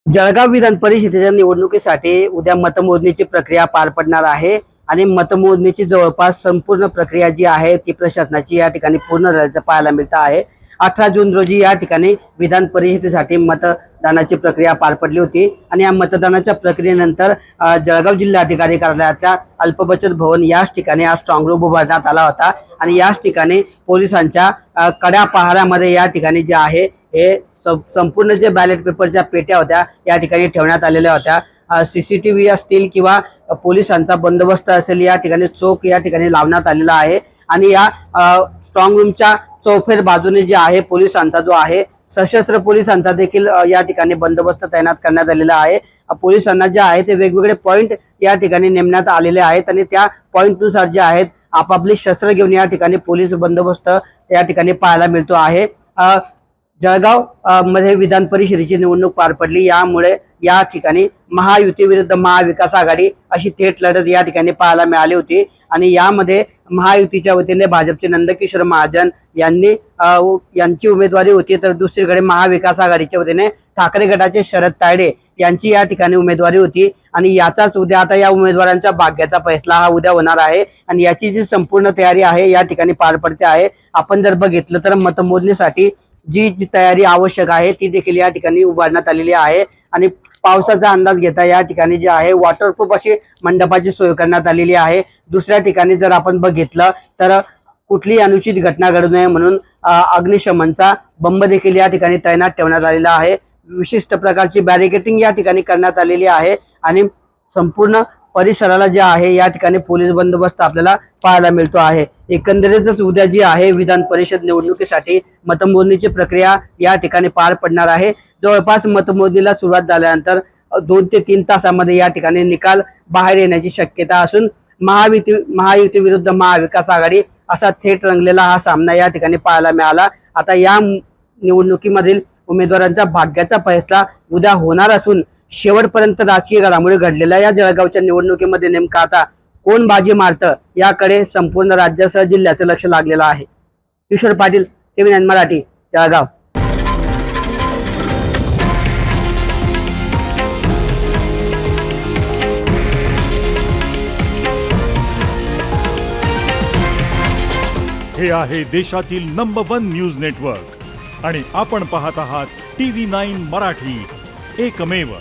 जळगाव विधान परिषदेच्या निवडणुकीसाठी उद्या मतमोजणीची प्रक्रिया पार पडणार आहे आणि मतमोजणीची जवळपास संपूर्ण प्रक्रिया जी आहे ती प्रशासनाची या ठिकाणी पूर्ण झाल्याचं पाहायला मिळतं आहे। 18 जून रोजी या ठिकाणी विधान परिषदेसाठी मतदानाची प्रक्रिया पार पडली होती आणि या मतदानाच्या प्रक्रियेनंतर जळगाव जिल्हाधिकारी कार्यालयातल्या अल्पबचत भवन याच ठिकाणी आज स्ट्रॉंग रूम उभारण्यात आला होता आणि याच ठिकाणी पोलिसांच्या कड्या पहाऱ्यामध्ये या ठिकाणी जे आहे हे संपूर्ण जे बॅलेट पेपरच्या पेट्या होत्या या ठिकाणी ठेवण्यात आलेल्या होत्या। सीसीटीव्ही असतील किंवा पोलिसांचा बंदोबस्त असेल या ठिकाणी चोख या ठिकाणी लावण्यात आलेला आहे आणि या स्ट्रॉंग रूमच्या चौफेर बाजूने जे आहे पोलिसांचा जो आहे सशस्त्र पोलिसांचा देखील या ठिकाणी बंदोबस्त तैनात करण्यात आलेला आहे। पोलिसांना जे आहे ते वेगवेगळे पॉइंट या ठिकाणी नेमण्यात आलेले आहेत आणि त्या पॉइंटनुसार जे आहेत आपापली शस्त्र घेऊन या ठिकाणी पोलीस बंदोबस्त या ठिकाणी पाहायला मिळतो आहे। जळगाव मध्ये विधान परिषदेची निवडणूक पार पडली, यामुळे या ठिकाणी महायुती विरुद्ध महाविकास आघाडी अशी थेट लढत या ठिकाणी पाहायला मिळाली होती आणि यामध्ये महायुतीच्या वतीने भाजपचे नंदकिशोर महाजन यांची उमेदवारी होती, तर दुसरीकडे महाविकास आघाडीच्या वतीने ठाकरे गटाचे शरद तायडे यांची या ठिकाणी उमेदवारी होती आणि याचाच उद्या आता या उमेदवारांच्या भाग्याचा फैसला हा उद्या होणार आहे आणि याची जी संपूर्ण तयारी आहे या ठिकाणी पार पडते आहे। आपण जर बघितलं तर मतमोजणीसाठी जी तयारी आवश्यक आहे ती देखील या ठिकाणी उभारण्यात आलेली आहे आणि पावसाचा अंदाज घेता या ठिकाणी जे आहे वॉटरप्रूफ अशी मंडपाची सोय करण्यात आलेली आहे। दुसऱ्या ठिकाणी जर आपण बघितलं तर कुठली अनुचित घटना घडू नये म्हणून अग्निशमनचा बंब देखील या ठिकाणी तैनात ठेवण्यात आलेला आहे। विशिष्ट प्रकारची बॅरिकेटिंग या ठिकाणी करण्यात आलेली आहे आणि संपूर्ण परिसराला जे आहे या ठिकाणी पोलीस बंदोबस्त आपल्याला पाहायला मिळतो आहे। एकंदरीतच उद्या जी आहे विधान परिषद निवडणुकीसाठी मतमोजणीची प्रक्रिया या ठिकाणी पार पडणार आहे। जवळपास मतमोजणीला सुरुवात झाल्यानंतर 2 ते 3 तासामध्ये या ठिकाणी निकाल बाहेर येण्याची शक्यता असून महायुती विरुद्ध महाविकास आघाडी असा थेट रंगलेला हा सामना या ठिकाणी पाहायला मिळाला। आता या निवडणुकीमधील उमेदवारांच्या भाग्याचा फैसला उद्या होणार असून शेवटपर्यंत राजकीय घडामोडी घडलेल्या या जळगावच्या निवडणुकीमध्ये नेमका आता कोण बाजी मारतं याकडे संपूर्ण राज्यासह जिल्ह्याचं लक्ष लागलेलं आहे। किशोर पाटील, TV9 मराठी, जळगाव। हे आहे देशातील नंबर 1 न्यूज नेटवर्क आणि आपण पाहत आहात TV9 मराठी, एकमेव।